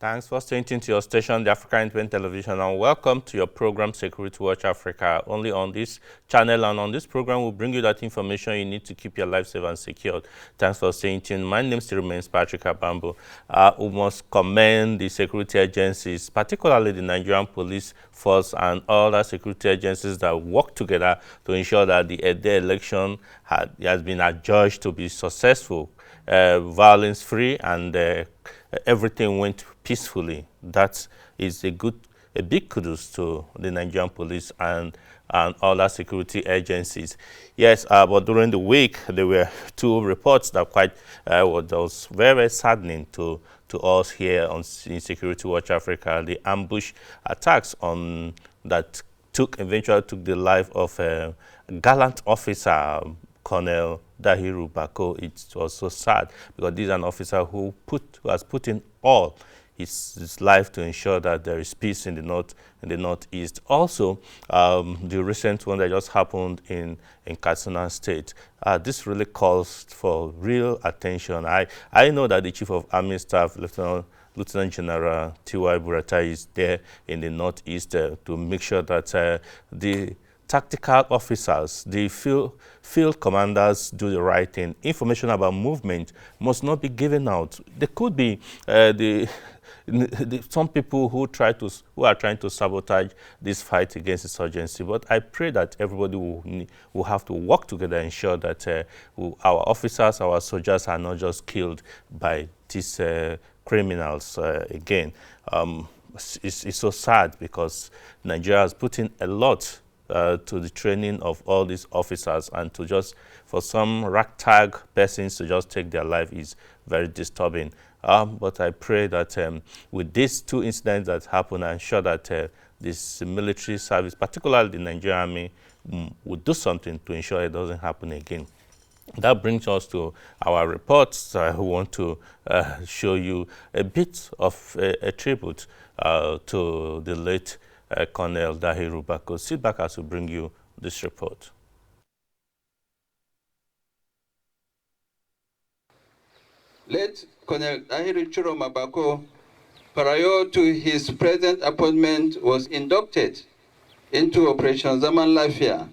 Thanks for staying tuned to your station, the Africa Independent Television, and welcome to your program, Security Watch Africa. Only on this channel and on this program, we'll bring you that information you need to keep your life safe and secure. Thanks for staying tuned. My name still remains Patrick Abambo. We must commend the security agencies, particularly the Nigerian police force and other security agencies that work together to ensure that the election has been adjudged to be successful, violence-free, and everything went peacefully. That is a big kudos to the Nigerian police and other security agencies. Yes, but during the week there were two reports that was very saddening to us here in Security Watch Africa. The ambush attacks that eventually took the life of a gallant officer, Colonel Dahiru Bako. It was so sad because this is an officer who has put in all his life to ensure that there is peace in the northeast. Also, the recent one that just happened in Katsina State, this really calls for real attention. I know that the Chief of Army Staff, Lieutenant General T.Y. Buratai, is there in the northeast to make sure that the tactical officers, the field commanders do the right thing. Information about movement must not be given out. There could be some people who are trying to sabotage this fight against insurgency. But I pray that everybody will have to work together and ensure that our officers, our soldiers are not just killed by these criminals again. It's so sad because Nigeria has put in a lot to the training of all these officers, and for some ragtag persons to just take their life is very disturbing. But I pray that with these two incidents that happened, I'm sure that this military service, particularly the Nigerian Army, will do something to ensure it doesn't happen again. That brings us to our reports. We want to show you a bit of a tribute to the late Colonel Dahiru Bako. Sit back as we bring you this report. Late Colonel Dahiru Chiroma Bako, prior to his present appointment, was inducted into Operation Zaman Lafia,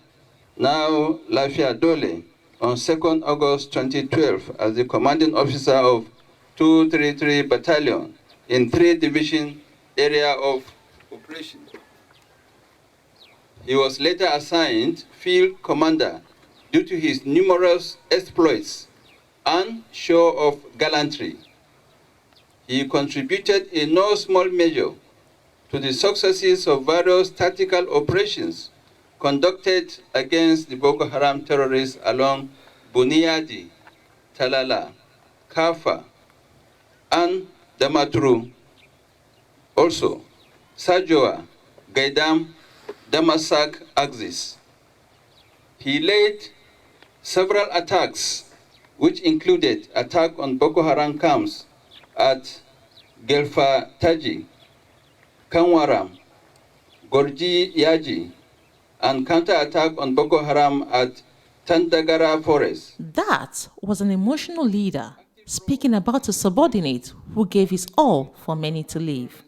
now Lafia Dole, on 2nd August 2012 as the commanding officer of 233 Battalion in 3 Division area of operation. He was later assigned Field Commander due to his numerous exploits and show of gallantry. He contributed in no small measure to the successes of various tactical operations conducted against the Boko Haram terrorists along Buniyadi, Talala, Kafa, and Damaturu. Also, Sajoa, Gaidam, Damasak axis. He led several attacks, which included attack on Boko Haram camps at Gelfa Taji, Kanwaram, Gorji Yaji, and counterattack on Boko Haram at Tandagara Forest. That was an emotional leader speaking about a subordinate who gave his all for many to live.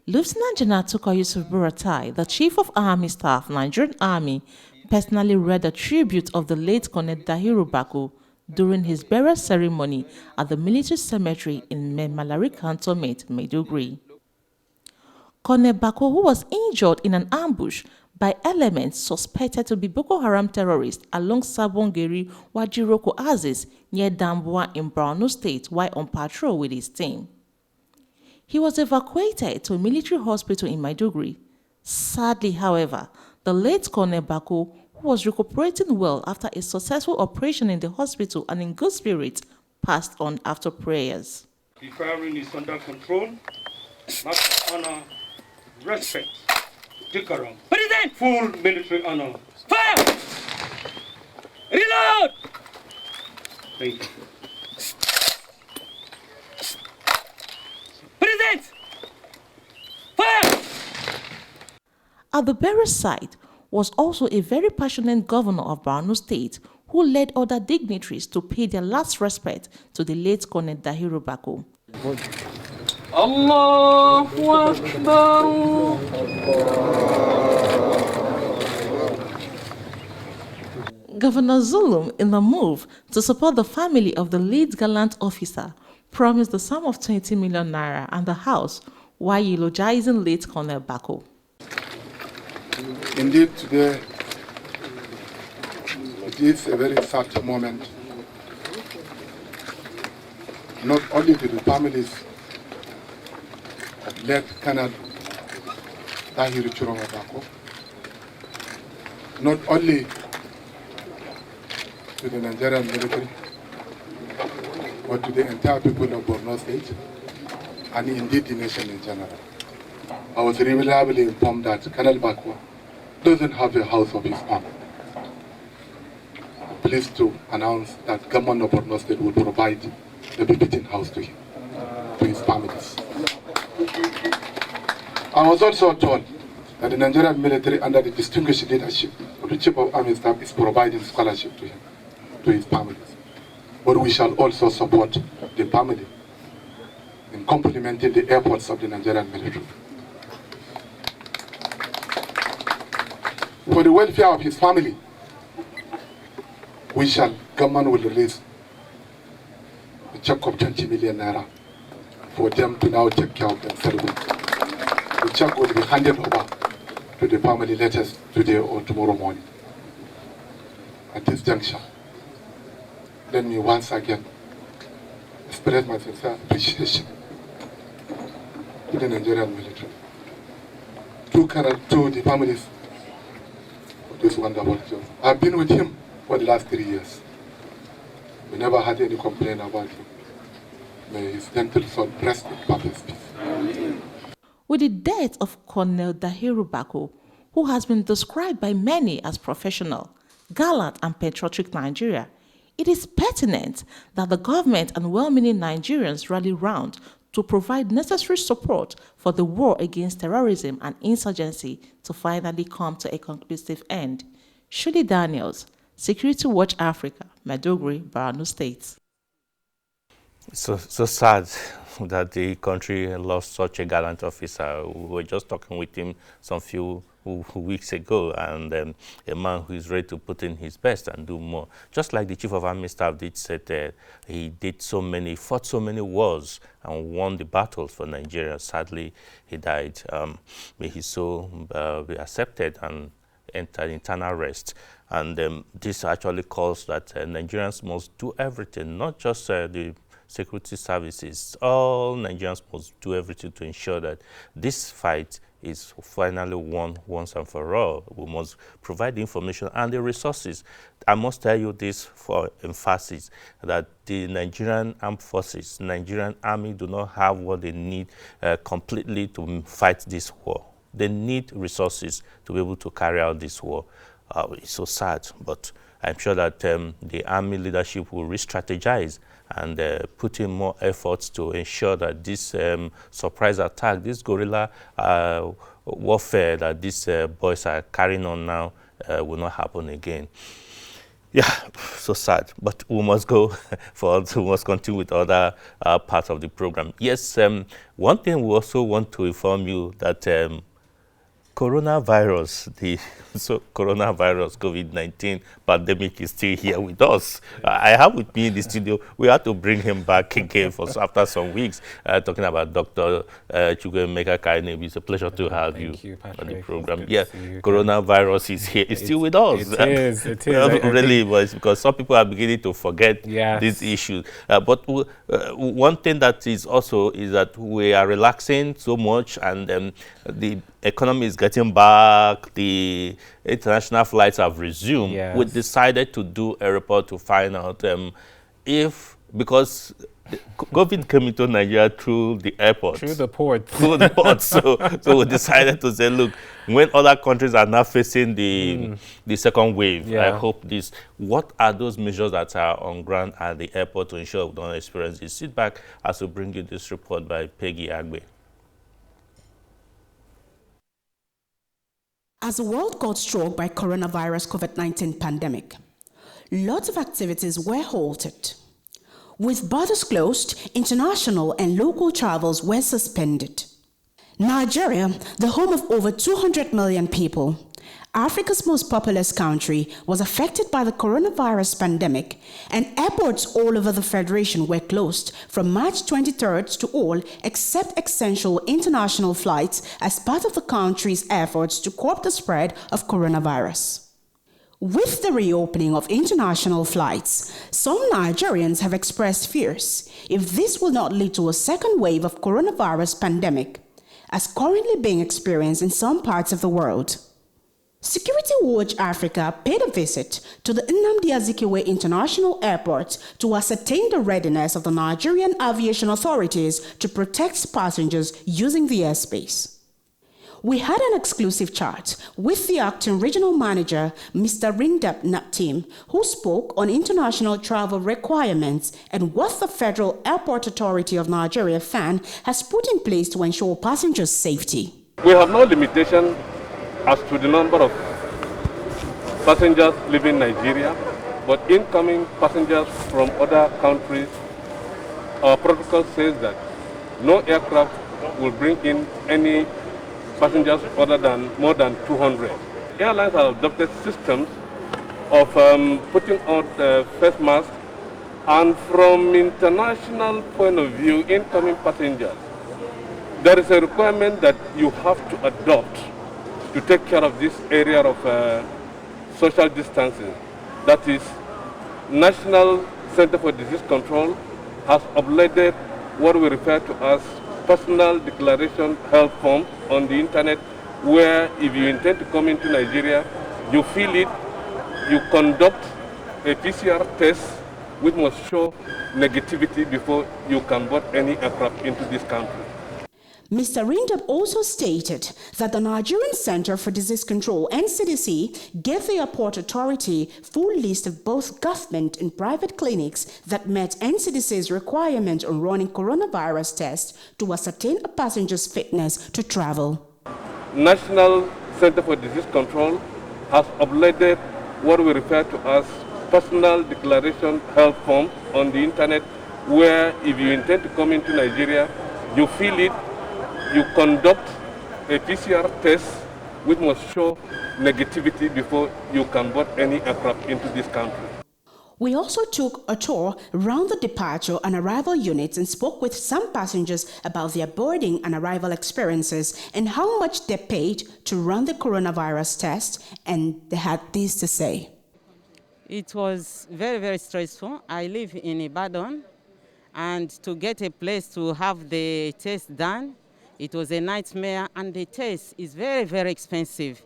Lieutenant General Tukur Yusuf Buratai, the Chief of Army Staff, Nigerian Army, personally read the tribute of the late Colonel Dahiru Bako during his burial ceremony at the military cemetery in Malari Cantonment, Maiduguri. Colonel Bako, who was injured in an ambush by elements suspected to be Boko Haram terrorists along Sabongeri Wajiroko Axis near Damboa in Borno State while on patrol with his team. He was evacuated to a military hospital in Maiduguri. Sadly, however, the late Colonel Bako, who was recuperating well after a successful operation in the hospital and in good spirits, passed on after prayers. The firing is under control. Must honor, respect, decorum. President! Full military honor. Fire! Reload! Thank you. President! Fire! At the burial site was also a very passionate governor of Borno State who led other dignitaries to pay their last respect to the late Colonel Dahiru Bako. Allahu Akbar. Governor Zulum, in the move to support the family of the lead gallant officer, promised the sum of 20 million naira and the house while eulogizing late Colonel Bako. Indeed, today it is a very sad moment, not only to the families of late Colonel Tahiru Chiroma Bako, not only to the Nigerian military, but to the entire people of Borno State, and indeed the nation in general. I was reliably informed that Colonel Bako doesn't have a house of his own. I'm pleased to announce that government of Borno State will provide a befitting house to him, to his families. I was also told that the Nigerian military, under the distinguished leadership of the Chief of Army Staff, is providing scholarship to him, to his families. But we shall also support the family in complementing the efforts of the Nigerian military. For the welfare of his family, government will release a check of 20 million naira for them to now take care of themselves. The check will be handed over to the family latest today or tomorrow morning. At this juncture, let me once again express my sincere appreciation to the Nigerian military, to the families of this wonderful job. I've been with him for the last 3 years. We never had any complaint about him. May his gentle soul rest in perfect peace. With the death of Colonel Dahiru Bako, who has been described by many as professional, gallant and patriotic Nigeria, it is pertinent that the government and well-meaning Nigerians rally round to provide necessary support for the war against terrorism and insurgency to finally come to a conclusive end. Shuli Daniels, Security Watch Africa, Maiduguri, Borno State. So sad that the country lost such a gallant officer. We were just talking with him some few weeks ago, and a man who is ready to put in his best and do more. Just like the Chief of Army Staff did say, he fought so many wars and won the battles for Nigeria. Sadly, he died. May his soul be accepted and enter internal rest. And this actually calls that Nigerians must do everything, not just the security services. All Nigerians must do everything to ensure that this fight is finally won once and for all. We must provide the information and the resources. I must tell you this for emphasis, that the Nigerian Armed Forces, Nigerian Army do not have what they need completely to fight this war. They need resources to be able to carry out this war. It's so sad, but I'm sure that the Army leadership will re-strategize and put in more efforts to ensure that this surprise attack, this guerrilla warfare that these boys are carrying on now will not happen again. Yeah, so sad, but we must go forward. We must continue with other parts of the program. Yes, one thing we also want to inform you that coronavirus, coronavirus, COVID-19 pandemic is still here with us. I have with me in the studio, we had to bring him back again after some weeks, talking about Dr. Chukwuemeka Kaine. It's a pleasure to have you on the program. Yeah, coronavirus is here. It's still with us. It is. Really, but it's because some people are beginning to forget these issues. But one thing that is also is that we are relaxing so much, and the economy is getting back, the international flights have resumed. Yes. We decided to do a report to find out because COVID came into Nigeria through the airport. Through the port. Through the port. So we decided to say, look, when other countries are now facing the second wave, I hope what are those measures that are on ground at the airport to ensure we don't experience this? Sit back as we bring you this report by Peggy Agbe. As the world got struck by coronavirus COVID-19 pandemic, lots of activities were halted. With borders closed, international and local travels were suspended. Nigeria, the home of over 200 million people, Africa's most populous country, was affected by the coronavirus pandemic, and airports all over the Federation were closed from March 23rd to all except essential international flights as part of the country's efforts to curb the spread of coronavirus. With the reopening of international flights, some Nigerians have expressed fears if this will not lead to a second wave of coronavirus pandemic, as currently being experienced in some parts of the world. Security Watch Africa paid a visit to the Nnamdi Azikiwe International Airport to ascertain the readiness of the Nigerian aviation authorities to protect passengers using the airspace. We had an exclusive chat with the acting regional manager, Mr. Rindap Naptim, who spoke on international travel requirements and what the Federal Airport Authority of Nigeria FAN has put in place to ensure passengers' safety. We have no limitation as to the number of passengers leaving Nigeria, but incoming passengers from other countries, our protocol says that no aircraft will bring in any passengers other than more than 200. Airlines have adopted systems of putting out face masks, and from international point of view, incoming passengers, there is a requirement that you have to adopt to take care of this area of social distancing. That is, National Center for Disease Control has uploaded what we refer to as personal declaration health form on the internet, where if you intend to come into Nigeria, you fill it, you conduct a PCR test which must show negativity before you can board any aircraft into this country. Mr. Rindap also stated that the Nigerian Center for Disease Control, NCDC, gave the airport authority full list of both government and private clinics that met NCDC's requirement on running coronavirus tests to ascertain a passenger's fitness to travel. National Center for Disease Control has uploaded what we refer to as personal declaration health form on the internet, where if you intend to come into Nigeria, you fill it, you conduct a PCR test which must show negativity before you can board any aircraft into this country. We also took a tour around the departure and arrival units and spoke with some passengers about their boarding and arrival experiences and how much they paid to run the coronavirus test, and they had this to say. It was very, very stressful. I live in Ibadan, and to get a place to have the test done, it was a nightmare, and the test is very, very expensive.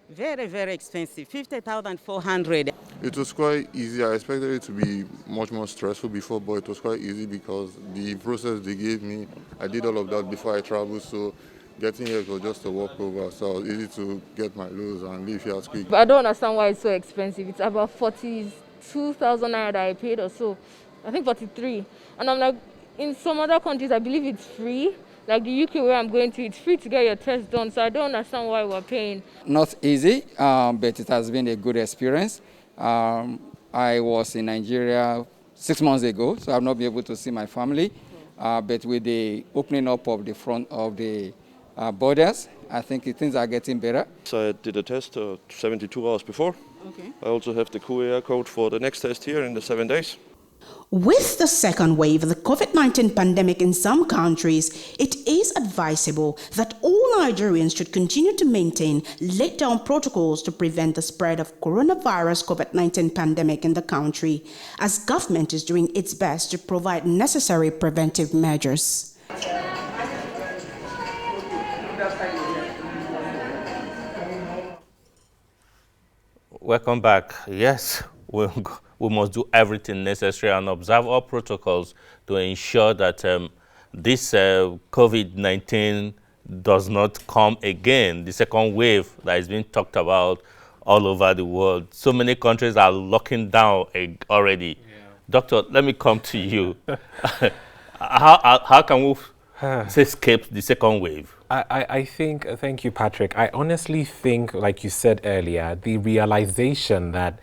Very, very expensive, 50,400. It was quite easy. I expected it to be much more stressful before, but it was quite easy because the process they gave me, I did all of that before I traveled, so getting here was just a walkover, so it was easy to get my loads and leave here as quick. But I don't understand why it's so expensive. It's about 42,000 naira that I paid or so. I think 43. And I'm like, in some other countries, I believe it's free. Like the UK where I'm going to, it's free to get your test done, so I don't understand why we're paying. Not easy, but it has been a good experience. I was in Nigeria 6 months ago, so I've not been able to see my family. But with the opening up of the front of the borders, I think things are getting better. So I did a test 72 hours before. Okay. I also have the QR code for the next test here in the 7 days. With the second wave of the COVID-19 pandemic in some countries, it is advisable that all Nigerians should continue to maintain laid-down protocols to prevent the spread of coronavirus COVID-19 pandemic in the country, as government is doing its best to provide necessary preventive measures. Welcome back. Yes, we must do everything necessary and observe all protocols to ensure that this COVID-19 does not come again, the second wave that is being talked about all over the world. So many countries are locking down already. Yeah. Doctor, let me come to you. How can we escape the second wave? I think, thank you, Patrick. I honestly think, like you said earlier, the realization that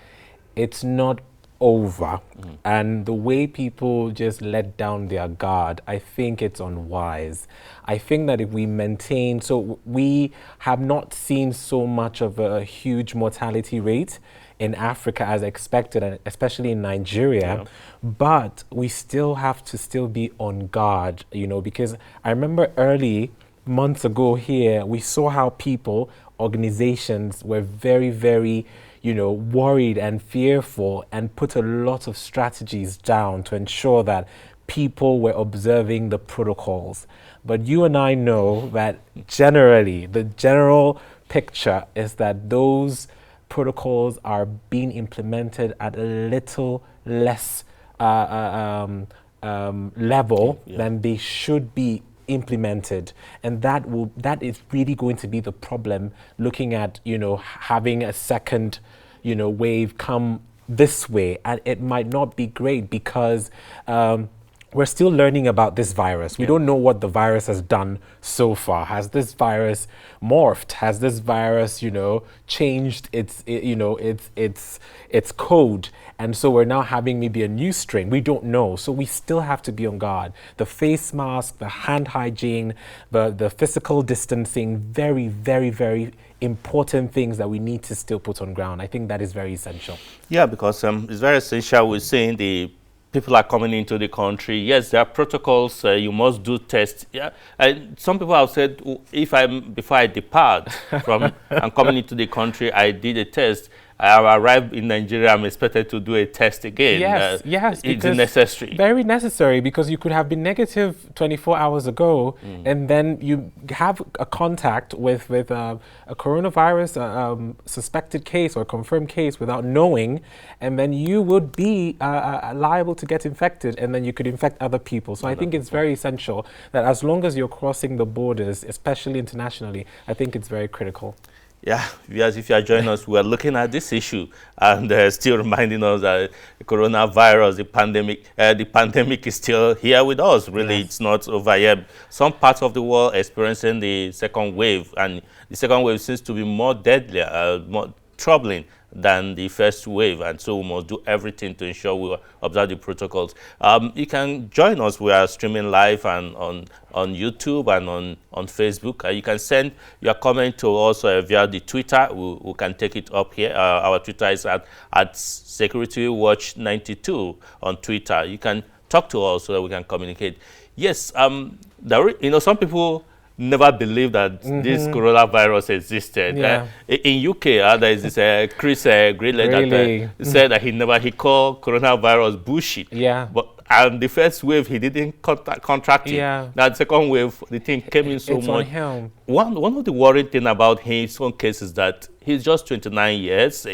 it's not over, and the way people just let down their guard, I think it's unwise. I think that if we maintain, so we have not seen so much of a huge mortality rate in Africa as expected, and especially in Nigeria, but we still have to still be on guard, you know, because I remember early months ago here, we saw how people, organizations were very, very, you know, worried and fearful, and put a lot of strategies down to ensure that people were observing the protocols. But you and I know that generally, the general picture is that those protocols are being implemented at a little less level than they should be implemented, and that is really going to be the problem, looking at, you know, having a second, you know, wave come this way. And it might not be great because we're still learning about this virus. We don't know what the virus has done so far. Has this virus morphed? Has this virus, you know, changed its code? And so we're now having maybe a new strain. We don't know. So we still have to be on guard. The face mask, the hand hygiene, the physical distancing, very, very, very important things that we need to still put on ground. I think that is very essential. Yeah, because it's very essential. We're seeing the people are coming into the country. Yes, there are protocols. You must do tests. Yeah, some people have said, before I depart from and coming into the country, I did a test. I arrived in Nigeria, I'm expected to do a test again. Yes, it's necessary. Very necessary, because you could have been negative 24 hours ago, and then you have a contact with a coronavirus suspected case or confirmed case without knowing, and then you would be liable to get infected, and then you could infect other people. So I think it's very essential that as long as you're crossing the borders, especially internationally, I think it's very critical. Yeah, viewers, if you are joining us, we are looking at this issue and still reminding us that the coronavirus, the pandemic is still here with us. Really, it's not over yet. Some parts of the world are experiencing the second wave, and the second wave seems to be more deadly, more troubling than the first wave, and so we must do everything to ensure we observe the protocols. You can join us. We are streaming live and on YouTube and on Facebook. You can send your comment to us via the Twitter. We can take it up here. Our Twitter is at SecurityWatch92 on Twitter. You can talk to us so that we can communicate. Yes, some people never believed that this coronavirus existed. In UK, there is this Chris Greeley that said that he called coronavirus bullshit. And the first wave, he didn't contract it. That second wave, the thing came in so much. One of the worrying thing about his own case is that he's just 29 years,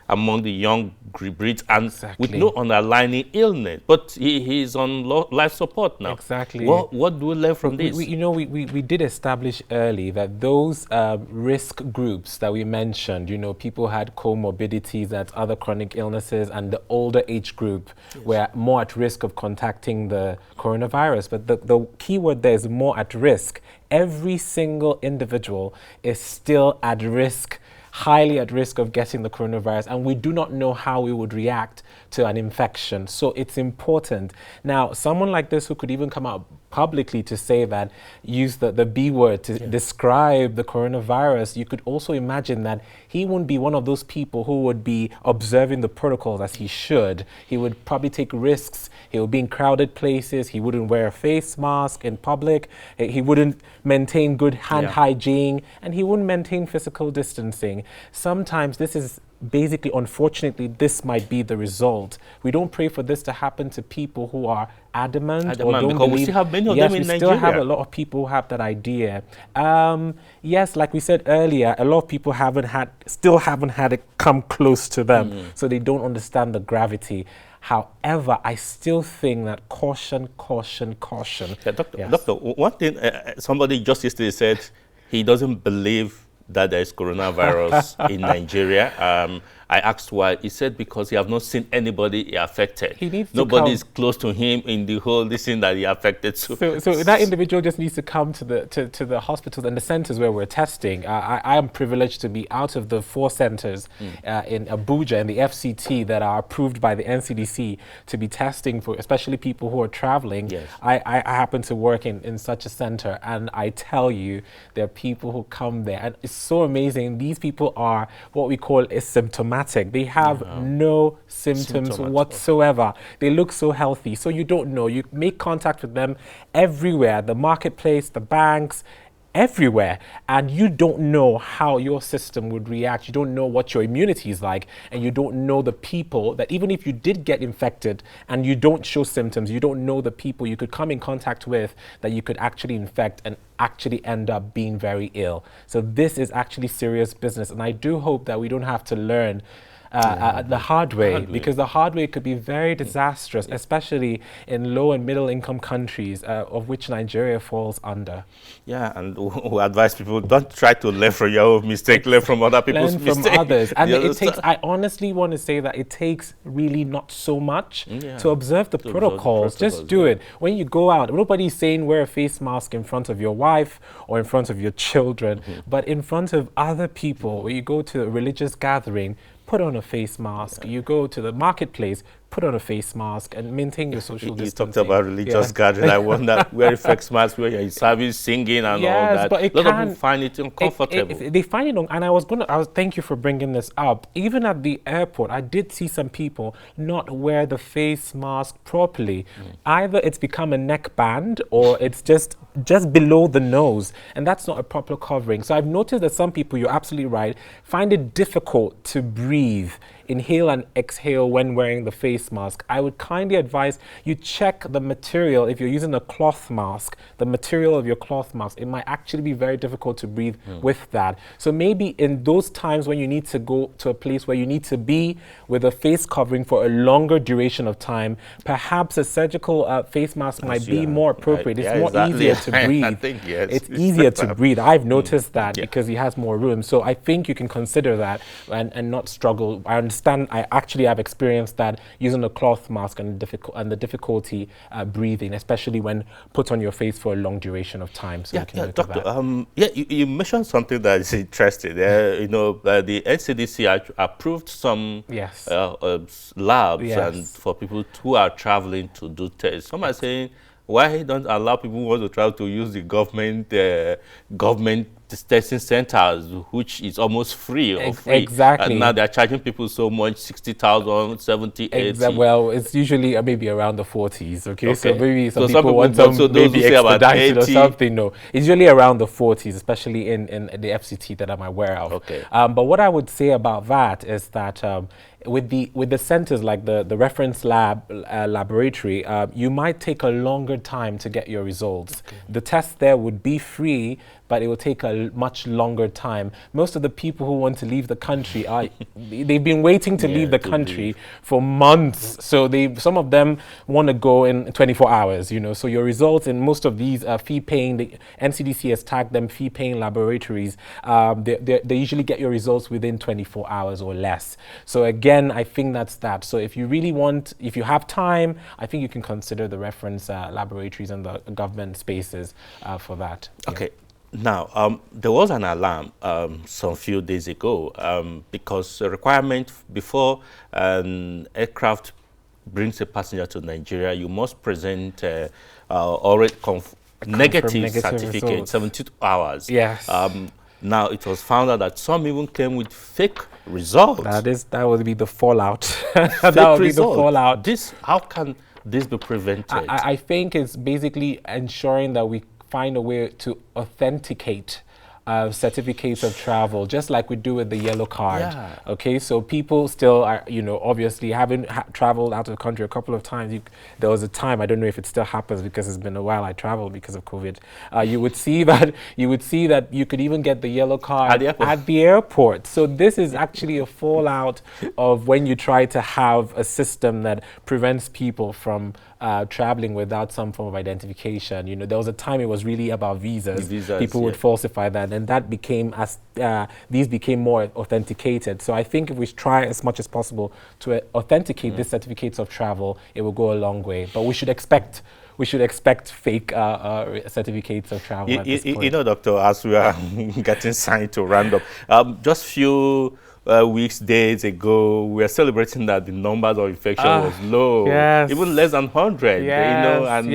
among the young breeds, and with no underlying illness. But he's on life support now. What do we learn from this? We did establish early that those risk groups that we mentioned, people had comorbidities, that's other chronic illnesses, and the older age group were more at risk of contacting the coronavirus. But the key word there is more at risk. Every single individual is still at risk, highly at risk of getting the coronavirus, and we do not know how we would react to an infection. So it's important. Now, someone like this who could even come out publicly to say that, use the B word to describe the coronavirus, you could also imagine that he wouldn't be one of those people who would be observing the protocols as he should. He would probably take risks. He would be in crowded places. He wouldn't wear a face mask in public. He wouldn't maintain good hand hygiene, and he wouldn't maintain physical distancing. Sometimes this is basically, unfortunately, this might be the result. We don't pray for this to happen to people who are adamant or don't because believe. we still have many of them in we Nigeria. still have a lot of people who have that idea. Yes, like we said earlier, a lot of people still haven't had it come close to them, so they don't understand the gravity. However, I still think that caution. Doctor, one thing, somebody just yesterday said he doesn't believe that there is coronavirus in Nigeria. I asked why. He said because he have not seen anybody affected. He needs Nobody to is close to him in the whole this thing that he affected. So that individual just needs to come to the hospitals and the centers where we're testing. I am privileged to be out of the 4 centers in Abuja and the FCT that are approved by the NCDC to be testing for, especially people who are traveling. Yes. I happen to work in such a center, and I tell you, there are people who come there, and it's so amazing. These people are what we call asymptomatic. They have no symptoms whatsoever. They look so healthy. So you don't know. You make contact with them everywhere, the marketplace, the banks, everywhere, and you don't know how your system would react. You don't know what your immunity is like, and you don't know the people that, even if you did get infected and you don't show symptoms, you don't know the people you could come in contact with that you could actually infect and actually end up being very ill. So this is actually serious business, and I do hope that we don't have to learn the hard way, because the hard way could be very disastrous, especially in low and middle income countries, of which Nigeria falls under. Yeah, and we advise people, don't try to learn from your own mistake, learn from other people's mistakes. Learn from others. And it takes, I honestly want to say that it takes really not so much to observe the protocols. Just do it. When you go out, nobody's saying wear a face mask in front of your wife or in front of your children, but in front of other people. When you go to a religious gathering, put on a face mask. You go to the marketplace, put on a face mask and maintain your social distancing. You talked about religious gathering. I wonder, wear a face mask where you're in service, singing and all that. But a lot of people find it uncomfortable. They find it, and thank you for bringing this up. Even at the airport, I did see some people not wear the face mask properly. Either it's become a neckband or it's just below the nose, and that's not a proper covering. So I've noticed that some people, you're absolutely right, find it difficult to breathe, inhale and exhale when wearing the face mask. I would kindly advise you check the material. If you're using a cloth mask, the material of your cloth mask, it might actually be very difficult to breathe with that. So maybe in those times when you need to go to a place where you need to be with a face covering for a longer duration of time, perhaps a surgical face mask might be more appropriate. It's more easier to breathe. I think, yes. It's easier to breathe. I've noticed that because it has more room. So I think you can consider that and not struggle. I understand. I actually have experienced that using a cloth mask and the difficulty breathing, especially when put on your face for a long duration of time. So Doctor, you mentioned something that is interesting. The NCDC approved some labs and for people who are traveling to do tests. Some are saying, why don't allow people who want to travel to use the government testing centers, which is almost free or free. Exactly. And now they're charging people so much, 60,000, 70, 80. Well, it's usually maybe around the 40s, okay? So maybe some people want some maybe expedited or something. No, it's usually around the 40s, especially in the FCT that I'm aware of. Okay. But what I would say about that is that with the centers like the reference laboratory, you might take a longer time to get your results. Okay. The test there would be free, but it will take a much longer time. Most of the people who want to leave the country they've been waiting to leave the country for months. So some of them want to go in 24 hours, So your results in most of these fee-paying, the NCDC has tagged them fee-paying laboratories. They usually get your results within 24 hours or less. So again, I think that's that. So if you have time, I think you can consider the reference laboratories and the government spaces for that. Okay. Now, there was an alarm some few days ago because the requirement before an aircraft brings a passenger to Nigeria, you must present negative certificate in 72 hours. Yes. Now, it was found out that some even came with fake results. That would be the fallout. That would be the fallout. How can this be prevented? I think it's basically ensuring that we find a way to authenticate certificates of travel, just like we do with the yellow card. Yeah. Okay, so people still are, obviously having traveled out of the country a couple of times. There was a time, I don't know if it still happens because it's been a while I traveled because of COVID. You would see that you could even get the yellow card at the airport. So this is actually a fallout of when you try to have a system that prevents people from traveling without some form of identification. You know, there was a time it was really about visas. Visas, people would falsify that, and that became these became more authenticated. So I think if we try as much as possible to authenticate these certificates of travel, it will go a long way. But we should expect fake certificates of travel at this point. You know, Doctor, as we are getting signed to round up, just few weeks, days ago, we were celebrating that the numbers of infection was low, even less than 100. You know, and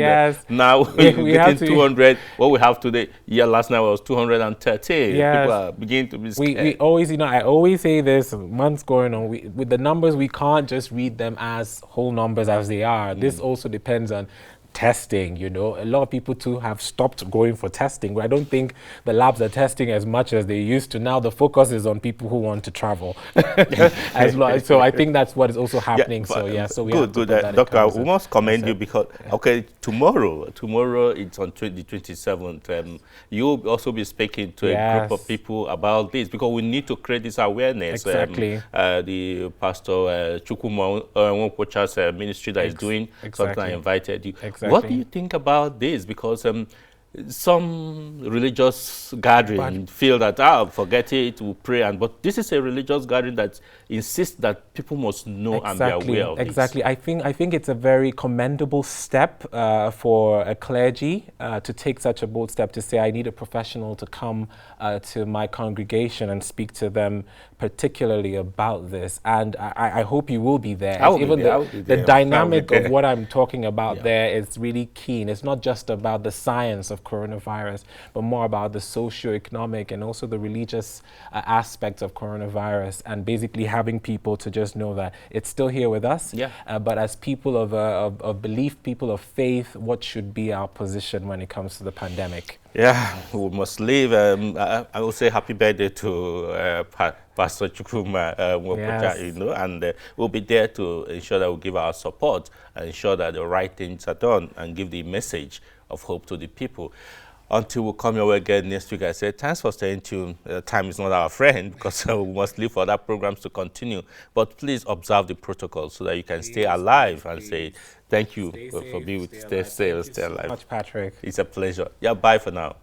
now we're getting 200. What we have today, last night was 213. People are beginning to be scared. We always, you know, I always say this, months going on, with the numbers, we can't just read them as whole numbers as they are. This also depends on testing. You know, a lot of people too have stopped going for testing. I don't think the labs are testing as much as they used to. Now the focus is on people who want to travel as well. So I think that's what is also happening. So we have to put that Doctor, we must commend you because tomorrow it's on the 27th. You'll also be speaking to a group of people about this because we need to create this awareness. Exactly. The pastor Chukwuma Nwokwocha's ministry that is doing something. I invited you. What do you think about this? Because some religious gathering feel that forget it, we'll pray, but this is a religious gathering that insists that people must know and be aware of this. I think it's a very commendable step for a clergy to take such a bold step to say, I need a professional to come to my congregation and speak to them particularly about this. And I hope you will be there. The dynamic of what I'm talking about there is really keen. It's not just about the science of coronavirus, but more about the socio-economic and also the religious aspects of coronavirus, and basically having people to just know that it's still here with us. But as people of belief, people of faith, what should be our position when it comes to the pandemic? We must leave. I will say happy birthday to Pastor Chukwuma Nwokwocha, you know, and we'll be there to ensure that we give our support and ensure that the right things are done and give the message of hope to the people. Until we come your way again next week, I say thanks for staying tuned. Time is not our friend because we must leave for other programs to continue. But please observe the protocol so that you can stay alive and say thank you for being with us. Stay safe, stay alive. Much, Patrick. It's a pleasure. Bye for now.